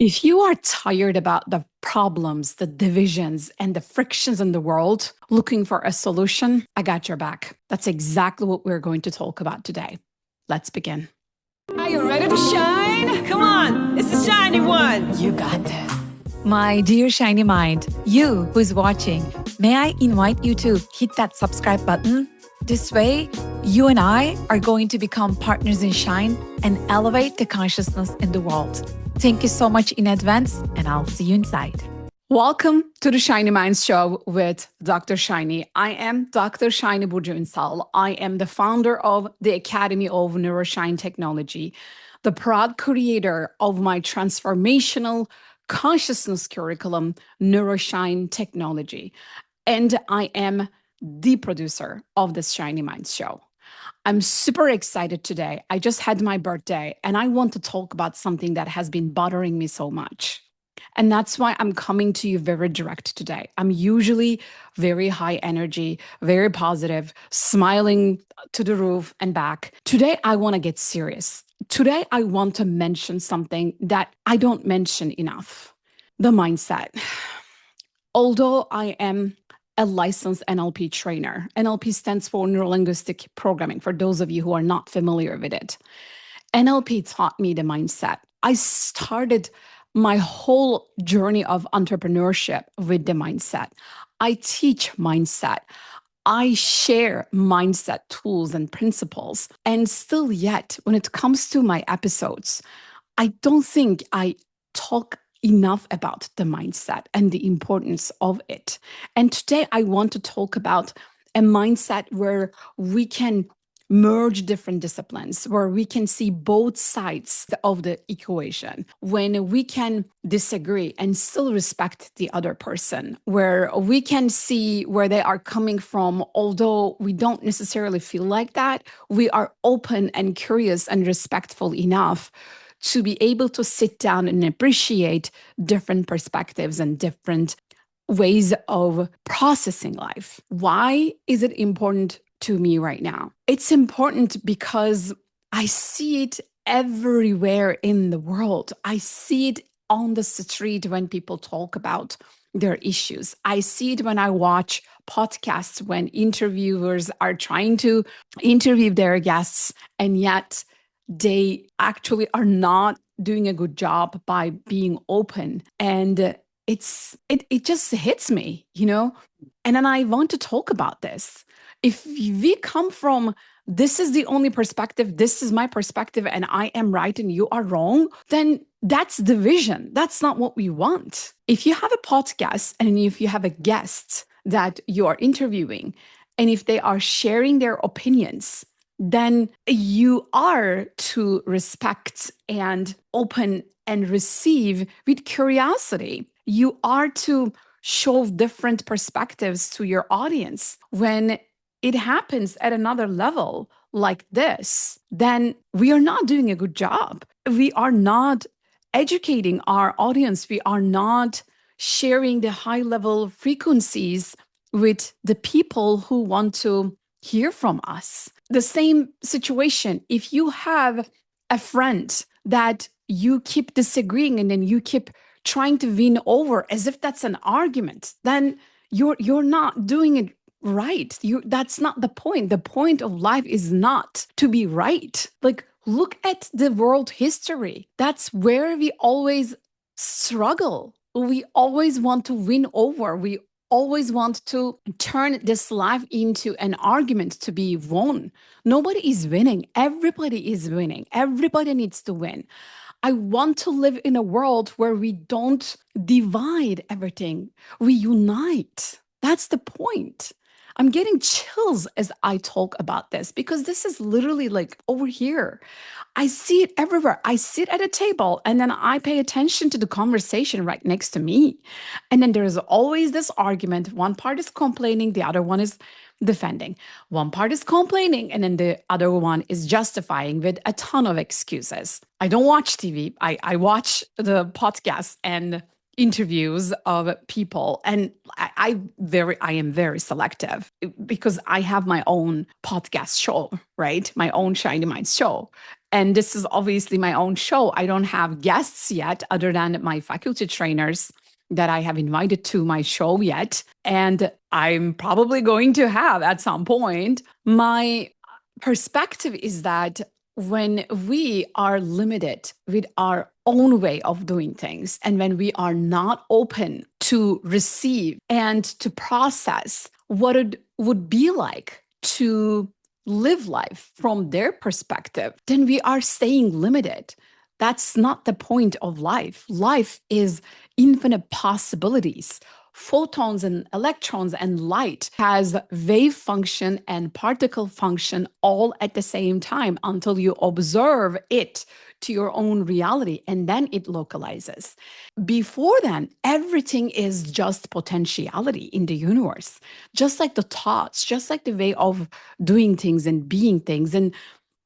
If you are tired about the problems, the divisions, and the frictions in the world, looking for a solution, I got your back. That's exactly what we're going to talk about today. Let's begin. Are you ready to shine? Come on, it's the shiny one. You got this. My dear shiny mind, you who's watching, may I invite you to hit that subscribe button? This way, you and I are going to become partners in shine and elevate the consciousness in the world. Thank you so much in advance, and I'll see you inside. Welcome to the Shiny Minds Show with Dr. Shiny. I am Dr. Shiny Burcu Ünsal. I am the founder of the Academy of Neuro-shine Technology, the proud creator of my transformational consciousness curriculum, neuro-shine Technology. And I am the producer of this Shiny Minds Show. I'm super excited today. I just had my birthday and I want to talk about something that has been bothering me so much. And that's why I'm coming to you very direct today. I'm usually very high energy, very positive, smiling to the roof and back. Today, I want to get serious. Today, I want to mention something that I don't mention enough: the mindset. Although I am a licensed NLP trainer. NLP stands for neuro-linguistic programming, for those of you who are not familiar with it. NLP taught me the mindset. I started my whole journey of entrepreneurship with the mindset. I teach mindset. I share mindset tools and principles. And still yet, when it comes to my episodes, I don't think I talk enough about the mindset and the importance of it. And today I want to talk about a mindset where we can merge different disciplines, where we can see both sides of the equation, when we can disagree and still respect the other person, where we can see where they are coming from, although we don't necessarily feel like that, we are open and curious and respectful enough to be able to sit down and appreciate different perspectives and different ways of processing life. Why is it important to me right now? It's important because I see it everywhere in the world. I see it on the street when people talk about their issues. I see it when I watch podcasts, when interviewers are trying to interview their guests, and yet they actually are not doing a good job by being open. And it just hits me, And then I want to talk about this. If we come from, this is the only perspective, this is my perspective, and I am right and you are wrong, then that's division. That's not what we want. If you have a podcast and if you have a guest that you are interviewing, and if they are sharing their opinions, then you are to respect and open and receive with curiosity. You are to show different perspectives to your audience. When it happens at another level like this, then we are not doing a good job. We are not educating our audience. We are not sharing the high level frequencies with the people who want to hear from us. The same situation, if you have a friend that you keep disagreeing and then you keep trying to win over as if that's an argument, then you're not doing it right. That's not the point. The point of life is not to be right. Like, look at the world history. That's where we always struggle. We always want to win over. We always want to turn this life into an argument to be won. Nobody is winning. Everybody is winning. Everybody needs to win. I want to live in a world where we don't divide everything. We unite. That's the point. I'm getting chills as I talk about this because this is literally like over here. I see it everywhere. I sit at a table and then I pay attention to the conversation right next to me. And then there's always this argument. One part is complaining, the other one is defending. One part is complaining, and then the other one is justifying with a ton of excuses. I don't watch TV. I watch the podcasts and interviews of people, and I am very selective because I have my own podcast show, right? My own Shiny Minds show. And this is obviously my own show. I don't have guests yet, other than my faculty trainers that I have invited to my show yet. And I'm probably going to have at some point. My perspective is that when we are limited with our own way of doing things, and when we are not open to receive and to process what it would be like to live life from their perspective, then we are staying limited. That's not the point of life. Life is infinite possibilities. Photons and electrons and light has wave function and particle function all at the same time until you observe it to your own reality, and then it localizes. Before then, everything is just potentiality in the universe, just like the thoughts, just like the way of doing things and being things. And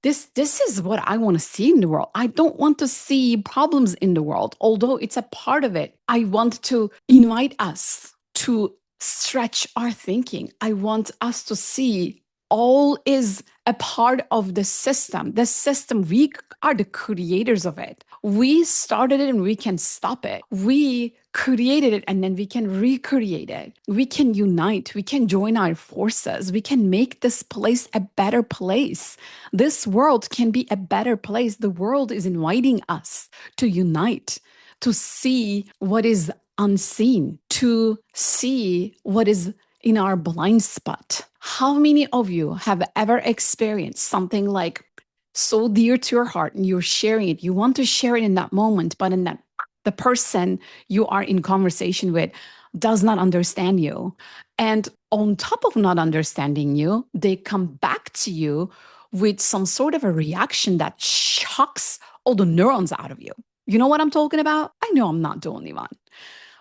this is what I want to see in the world. I don't want to see problems in the world, although it's a part of it. I want to invite us to stretch our thinking. I want us to see all is a part of the system. The system, we are the creators of it. We started it and we can stop it. We created it and then we can recreate it. We can unite. We can join our forces. We can make this place a better place. This world can be a better place. The world is inviting us to unite, to see what is unseen, to see what is in our blind spot. How many of you have ever experienced something like so dear to your heart and you're sharing it? You want to share it in that moment, but in that the person you are in conversation with does not understand you. And on top of not understanding you, they come back to you with some sort of a reaction that shocks all the neurons out of you. You know what I'm talking about? I know I'm not the only one.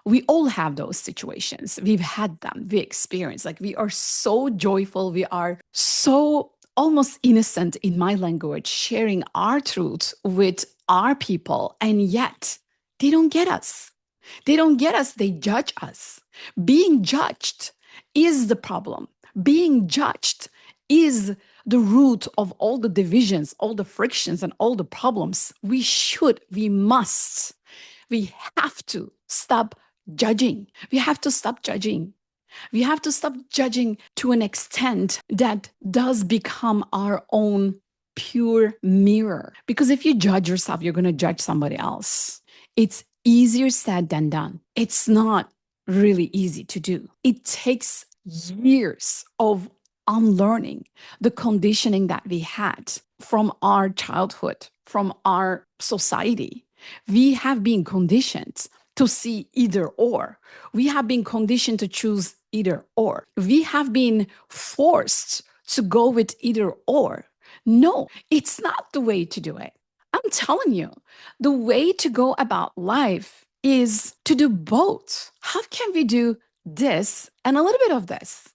We all have those situations. We've had them. We experience, like, we are so joyful. We are so almost innocent in my language, sharing our truth with our people. And yet they don't get us. They don't get us. They judge us. Being judged is the problem. Being judged is the root of all the divisions, all the frictions, and all the problems. We must, we have to stop judging. We have to stop judging. We have to stop judging to an extent that does become our own pure mirror. Because if you judge yourself, you're going to judge somebody else. It's easier said than done. It's not really easy to do. It takes years of unlearning the conditioning that we had from our childhood, from our society. We have been conditioned to see either or. We have been conditioned to choose either or. We have been forced to go with either or. No, it's not the way to do it. I'm telling you, the way to go about life is to do both. How can we do this and a little bit of this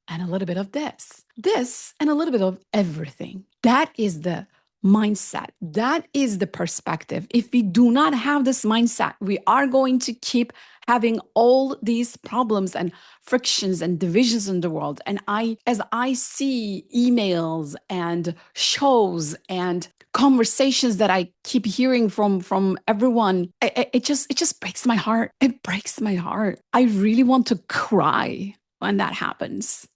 and a little bit of this and a little bit of everything? That is the mindset. That is the perspective. If we do not have this mindset, we are going to keep having all these problems and frictions and divisions in the world. And as I see emails and shows and conversations that I keep hearing from everyone, it just breaks my heart. It breaks my heart. I really want to cry when that happens.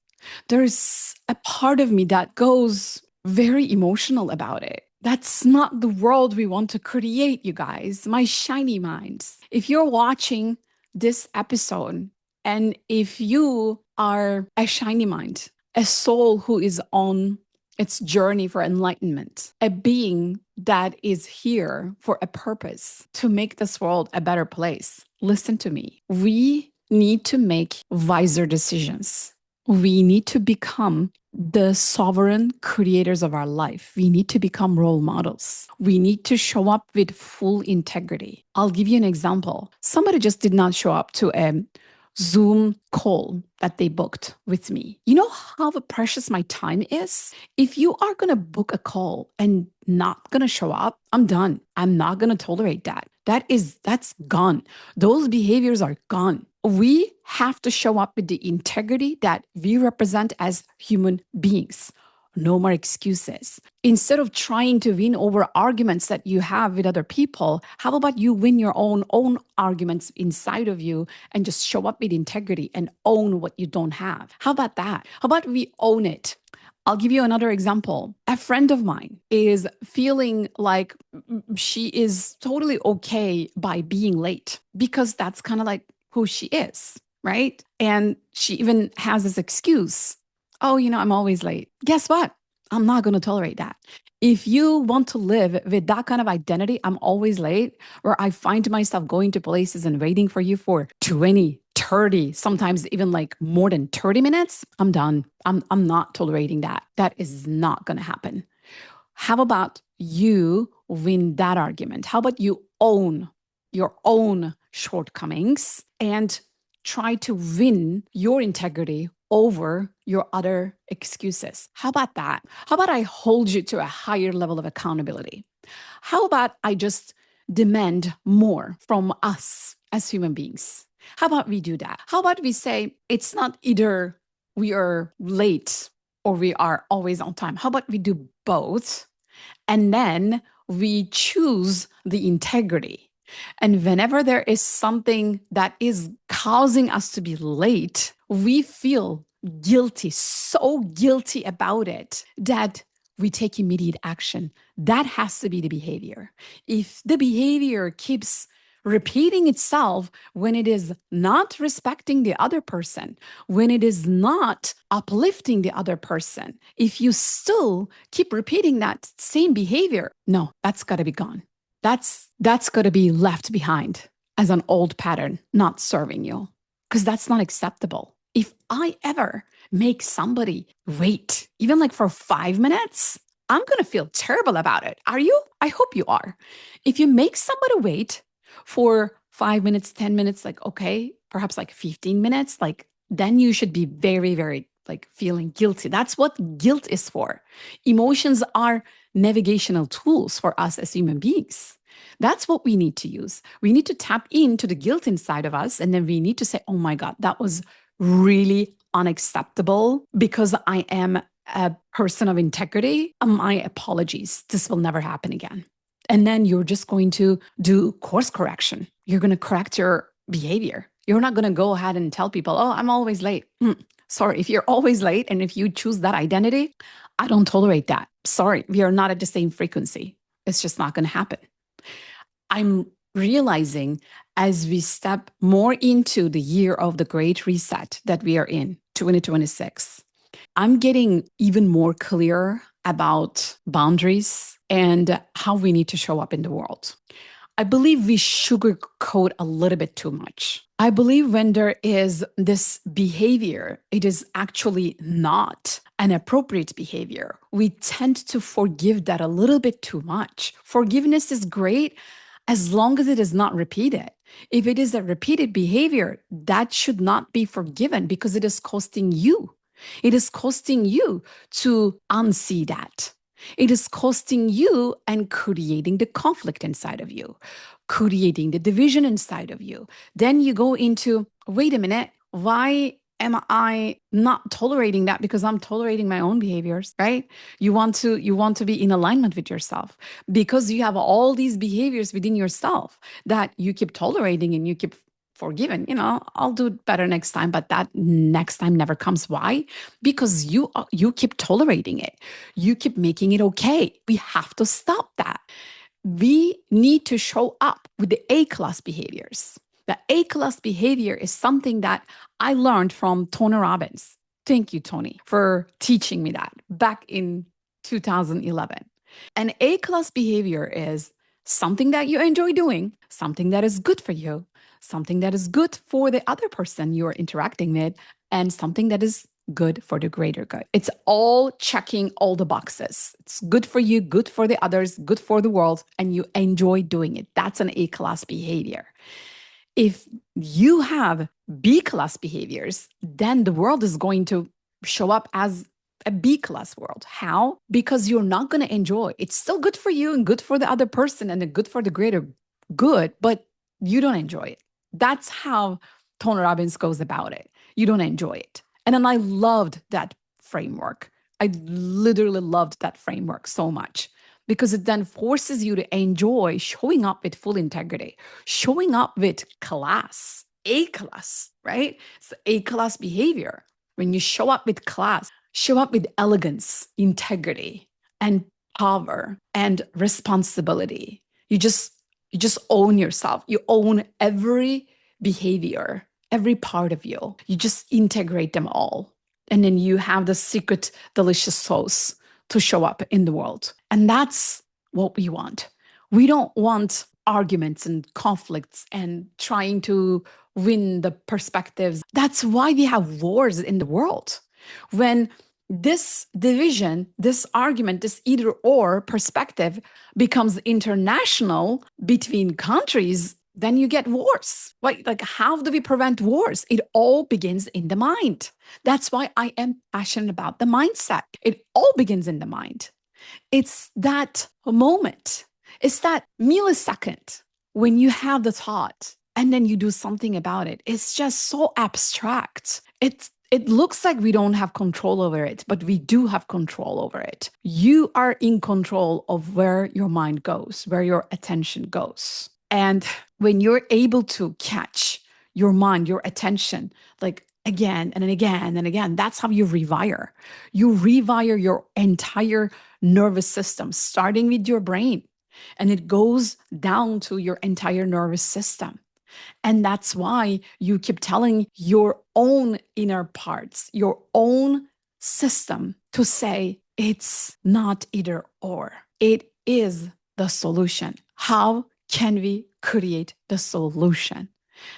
There's a part of me that goes very emotional about it. That's not the world we want to create, you guys, my shiny minds. If you're watching this episode and if you are a shiny mind, a soul who is on its journey for enlightenment, a being that is here for a purpose to make this world a better place, listen to me. We need to make wiser decisions. We need to become the sovereign creators of our life. We need to become role models. We need to show up with full integrity. I'll give you an example. Somebody just did not show up to a Zoom call that they booked with me. You know how precious my time is? If you are going to book a call and not going to show up, I'm done. I'm not going to tolerate that. That's gone. Those behaviors are gone. We have to show up with the integrity that we represent as human beings. No more excuses. Instead of trying to win over arguments that you have with other people, how about you win your own arguments inside of you and just show up with integrity and own what you don't have? How about that? How about we own it? I'll give you another example. A friend of mine is feeling like she is totally okay by being late because that's kind of like who she is, right? And she even has this excuse, oh, I'm always late. Guess what? I'm not going to tolerate that. If you want to live with that kind of identity, I'm always late, or I find myself going to places and waiting for you for 20, 30, sometimes even like more than 30 minutes, I'm done. I'm not tolerating that. That is not going to happen. How about you win that argument? How about you own your own shortcomings and try to win your integrity over your other excuses? How about that? How about I hold you to a higher level of accountability? How about I just demand more from us as human beings? How about we do that? How about we say it's not either we are late or we are always on time? How about we do both? And then we choose the integrity. And whenever there is something that is causing us to be late, we feel guilty, so guilty about it that we take immediate action. That has to be the behavior. If the behavior keeps repeating itself when it is not respecting the other person, when it is not uplifting the other person, if you still keep repeating that same behavior, no, that's got to be gone. That's got to be left behind as an old pattern, not serving you, because that's not acceptable. If I ever make somebody wait, even like for 5 minutes, I'm going to feel terrible about it. Are you? I hope you are. If you make somebody wait for 5 minutes, 10 minutes, like, okay, perhaps like 15 minutes, like, then you should be very, very like feeling guilty. That's what guilt is for. Emotions are navigational tools for us as human beings. That's what we need to use. We need to tap into the guilt inside of us. And then we need to say, oh my God, that was really unacceptable because I am a person of integrity. My apologies. This will never happen again. And then you're just going to do course correction. You're going to correct your behavior. You're not going to go ahead and tell people, oh, I'm always late. Sorry, if you're always late and if you choose that identity, I don't tolerate that. Sorry, we are not at the same frequency. It's just not going to happen. I'm realizing as we step more into the year of the great reset that we are in, 2026, I'm getting even more clear about boundaries and how we need to show up in the world. I believe we sugarcoat a little bit too much. I believe when there is this behavior, it is actually not an appropriate behavior. We tend to forgive that a little bit too much. Forgiveness is great as long as it is not repeated. If it is a repeated behavior, that should not be forgiven because it is costing you. It is costing you to unsee that. It is costing you and creating the conflict inside of you, creating the division inside of you. Then you go into, wait a minute, why am I not tolerating that? Because I'm tolerating my own behaviors, right? You want to be in alignment with yourself because you have all these behaviors within yourself that you keep tolerating and you keep forgiven. I'll do it better next time, but that next time never comes. Why? Because you keep tolerating it. You keep making it okay. We have to stop that. We need to show up with the A-class behaviors. The A-class behavior is something that I learned from Tony Robbins. Thank you, Tony, for teaching me that back in 2011. An A-class behavior is something that you enjoy doing, something that is good for you, something that is good for the other person you're interacting with, and something that is good for the greater good. It's all checking all the boxes. It's good for you, good for the others, good for the world, and you enjoy doing it. That's an A-class behavior. If you have B-class behaviors, then the world is going to show up as a B-class world. How? Because you're not going to enjoy. It's still good for you and good for the other person and good for the greater good, but you don't enjoy it. That's how Tony Robbins goes about it. You don't enjoy it. And then I loved that framework. I literally loved that framework so much because it then forces you to enjoy showing up with full integrity, showing up with class, A class, right? It's A class behavior. When you show up with class, show up with elegance, integrity, and power and responsibility. You just own yourself. You own every behavior, every part of you. You just integrate them all. And then you have the secret delicious sauce to show up in the world. And that's what we want. We don't want arguments and conflicts and trying to win the perspectives. That's why we have wars in the world. When this division, this argument, this either or perspective becomes international between countries, then you get wars. Like how do we prevent wars? It all begins in the mind. That's why I am passionate about the mindset. It all begins in the mind. It's that moment. It's that millisecond when you have the thought and then you do something about it. It's just so abstract. It looks like we don't have control over it, but we do have control over it. You are in control of where your mind goes, where your attention goes. And when you're able to catch your mind, your attention, like again and again and again, that's how you rewire. You rewire your entire nervous system, starting with your brain. And it goes down to your entire nervous system. And that's why you keep telling your own inner parts, your own system to say, it's not either or. It is the solution. How can we create the solution?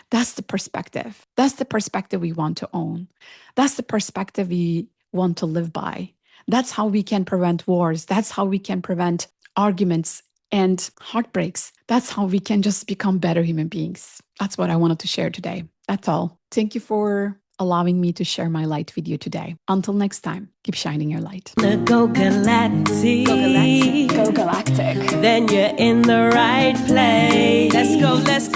That's the perspective. That's the perspective we want to own. That's the perspective we want to live by. That's how we can prevent wars. That's how we can prevent arguments and heartbreaks. That's how we can just become better human beings. That's what I wanted to share today. That's all. Thank you for allowing me to share my light with you today. Until next time, keep shining your light. Go galactic. Go galactic. Go galactic. Then you're in the right place. Let's go, let's go.